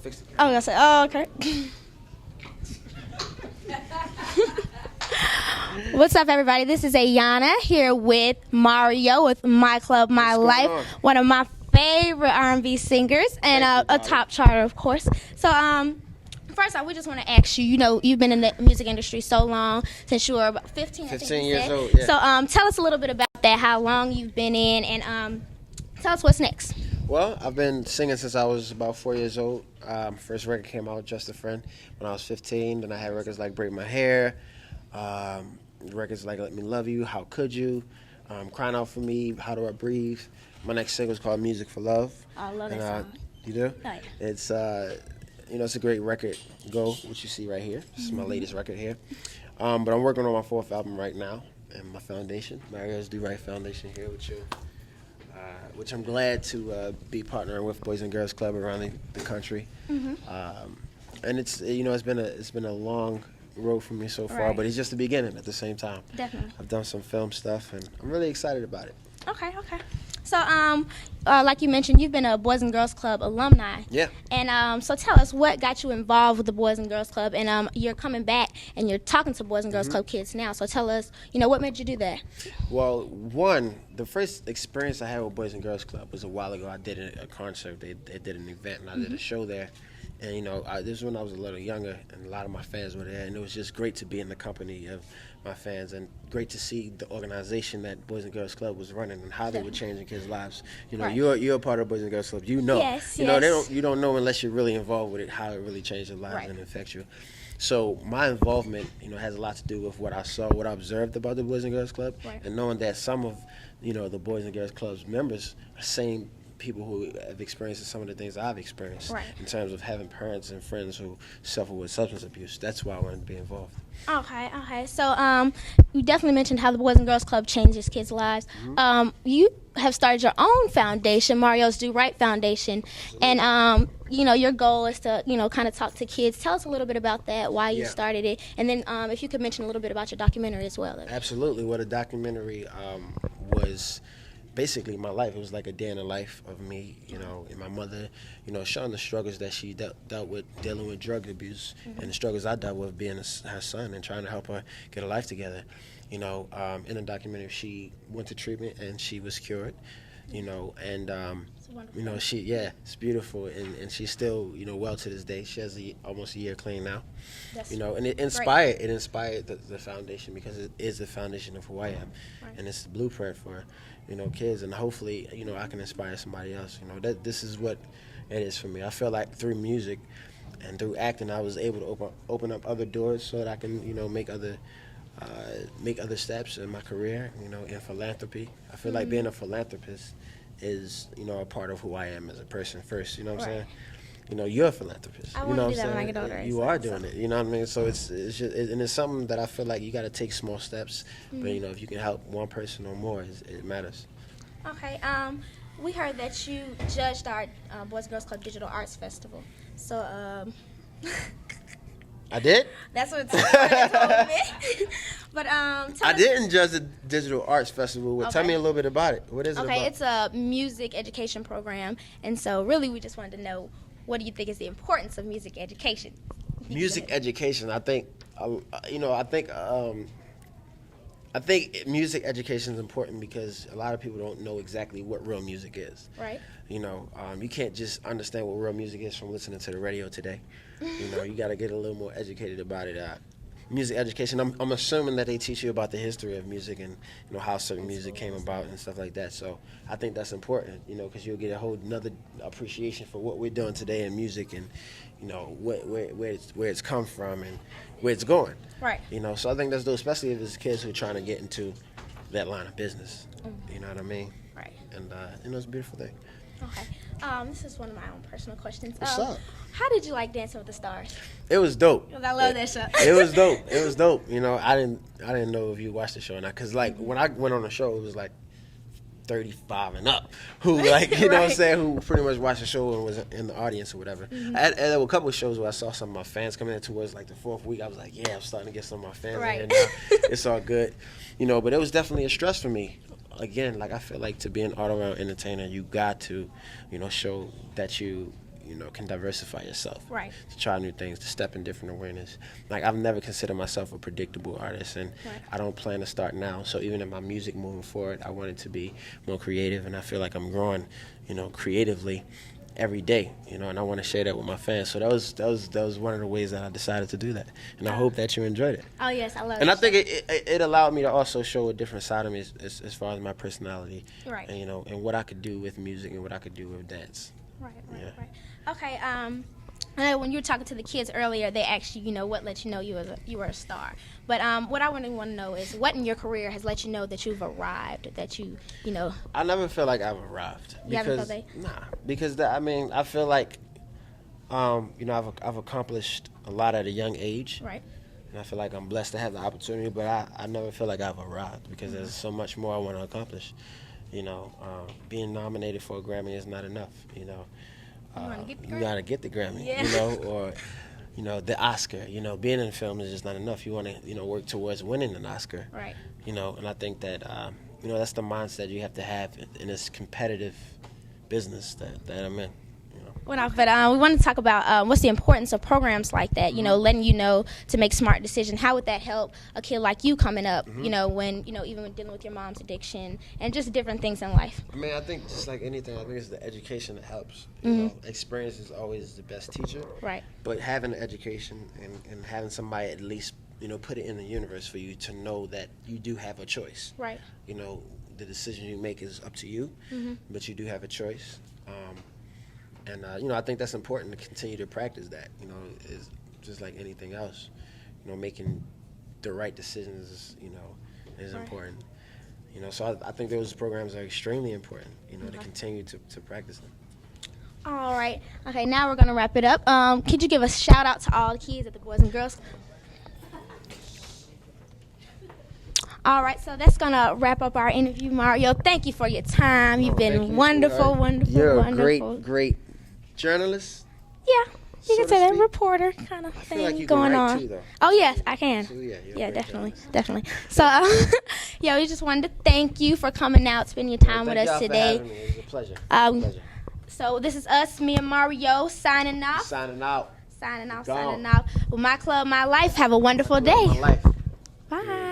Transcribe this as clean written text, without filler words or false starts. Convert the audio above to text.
fix it. I was gonna say, oh, okay. What's up, everybody? This is Ayanna here with Mario with My Club, My What's going Life, on? one of my favorite R&B singers, and Thank you, a top charter, of course. So, first off, we just want to ask you. You know, you've been in the music industry so long, since you were about 15. 15 years old, yeah. So, tell us a little bit about that. How long you've been in, and tell us what's next. Well, I've been singing since I was about 4 years old. First record came out, Just a Friend, when I was 15. Then I had records like Break My Hair, records like Let Me Love You, How Could You, Crying Out For Me, How Do I Breathe. My next single is called Music for Love. I love that song. You do? Oh, yeah. It's it's a great record. Go, what you see right here. This is my latest record here. But I'm working on my fourth album right now, and my foundation, Mario's Do Right Foundation, here with you. Which I'm glad to be partnering with Boys and Girls Club around the country. And it's been a long road for me so far, Right. but it's just the beginning at the same time. Definitely. I've done some film stuff, and I'm really excited about it. Okay. So, like you mentioned, you've been a Boys and Girls Club alumni. Yeah. And so tell us what got you involved with the Boys and Girls Club. And you're coming back and you're talking to Boys and Girls Club kids now. So tell us, what made you do that? Well, the first experience I had with Boys and Girls Club was a while ago. I did a concert. They did an event, and I did a show there. And, this was when I was a little younger, and a lot of my fans were there. And it was just great to be in the company of my fans, and great to see the organization that Boys and Girls Club was running and how they were changing kids' lives. Right. You're a part of Boys and Girls Club. Yes, You don't know unless you're really involved with it how it really changed your lives Right. and affects you. So my involvement, has a lot to do with what I saw, what I observed about the Boys and Girls Club, Right. and knowing that some of, the Boys and Girls Club's members are same people who have experienced some of the things I've experienced Right. in terms of having parents and friends who suffer with substance abuse. That's why I wanted to be involved. Okay. So, you definitely mentioned how the Boys and Girls Club changes kids' lives. You have started your own foundation, Mario's Do Right Foundation. And, your goal is to, kind of talk to kids. Tell us a little bit about that, why you started it. And then if you could mention a little bit about your documentary as well. Absolutely. Well, the documentary was basically my life. It was like a day in the life of me, and my mother, showing the struggles that she dealt with dealing with drug abuse, and the struggles I dealt with being her son and trying to help her get a life together. In the documentary, she went to treatment and she was cured, and it's beautiful, and she's still, well to this day. She has almost a year clean now. And it inspired the foundation, because it is the foundation of who I am, and it's the blueprint for kids, and hopefully I can inspire somebody else. That this is what it is for me. I feel like through music and through acting, I was able to open up other doors so that I can make other steps in my career. In philanthropy, I feel like being a philanthropist is a part of who I am as a person first. You know what I'm saying? You're a philanthropist. I want to do that when I get older. You are doing it. You know what I mean? So it's just, and it's something that I feel like you got to take small steps. But if you can help one person or more, it matters. Okay. We heard that you judged our Boys and Girls Club Digital Arts Festival. So, I did? That's what they told me. But I didn't judge the Digital Arts Festival. Well, tell me a little bit about it. What is it about? Okay, it's a music education program, and so really we just wanted to know, what do you think is the importance of music education? Music education, I think, I think music education is important because a lot of people don't know exactly what real music is. Right. You can't just understand what real music is from listening to the radio today. You got to get a little more educated about it. Music education, I'm assuming that they teach you about the history of music and how certain music came about and stuff like that. So I think that's important, because you'll get a whole another appreciation for what we're doing today in music, and where it's come from and where it's going. Right. So I think that's dope, especially if it's kids who are trying to get into that line of business. You know what I mean? Right. And it's a beautiful thing. Okay. This is one of my own personal questions. What's up? How did you like Dancing with the Stars? It was dope. 'Cause I love that show. It was dope. It was dope. I didn't know if you watched the show or not, because when I went on the show, it was 35 and up who know what I'm saying, who pretty much watched the show and was in the audience or whatever. There were a couple of shows where I saw some of my fans coming in towards the fourth week. I was like, yeah, I'm starting to get some of my fans in here now. It's all good. But it was definitely a stress for me. Again, I feel like to be an all-around entertainer, you got to, show that you can diversify yourself. Right. To try new things, to step in different awareness. Like, I've never considered myself a predictable artist, and Right. I don't plan to start now. So even in my music moving forward, I want it to be more creative, and I feel like I'm growing, creatively every day, and I want to share that with my fans. So that was one of the ways that I decided to do that, and I hope that you enjoyed it. Oh yes, I love it. And I think it allowed me to also show a different side of me as far as my personality, Right. and and what I could do with music and what I could do with dance. Right. Yeah. Okay. I know when you were talking to the kids earlier, they asked you, what let you know you were a star. But what I really want to know is what in your career has let you know that you've arrived, that I never feel like I've arrived. You haven't felt that? Nah, because I feel like, I've accomplished a lot at a young age. Right. And I feel like I'm blessed to have the opportunity, but I never feel like I've arrived because there's so much more I want to accomplish. Being nominated for a Grammy is not enough. You gotta get the Grammy. Yeah. Or the Oscar. Being in film is just not enough. You want to work towards winning an Oscar. Right. And I think that that's the mindset you have to have in this competitive business that I'm in. But we want to talk about what's the importance of programs like that, letting you know to make smart decisions. How would that help a kid like you coming up, when, even when dealing with your mom's addiction and just different things in life? I think just like anything, I think it's the education that helps. Experience is always the best teacher. Right. But having an education and having somebody at least, put it in the universe for you to know that you do have a choice. Right. The decision you make is up to you, but you do have a choice. And I think that's important to continue to practice that. Is just like anything else. Making the right decisions, is Right. important. So I think those programs are extremely important. To continue to practice them. All right. Okay, now we're going to wrap it up. Could you give a shout out to all the kids at the Boys and Girls Club? All right, so that's going to wrap up our interview, Mario. Thank you for your time. You've been wonderful, wonderful, You're wonderful. a great journalist. Yeah, you can So say to that speak. reporter kind of I feel thing like you going can write on. too, though. Oh, yes, I can. So, you're a Yeah, great definitely, journalist. definitely. So, yeah, we just wanted to thank you for coming out, spending your time with Thank us y'all for today. having me. It was a pleasure. Um, So this is us, me and Mario, signing off. Signing out. Signing off, Gone. signing off. With My Club, My Life. Have a wonderful day. My life. Bye.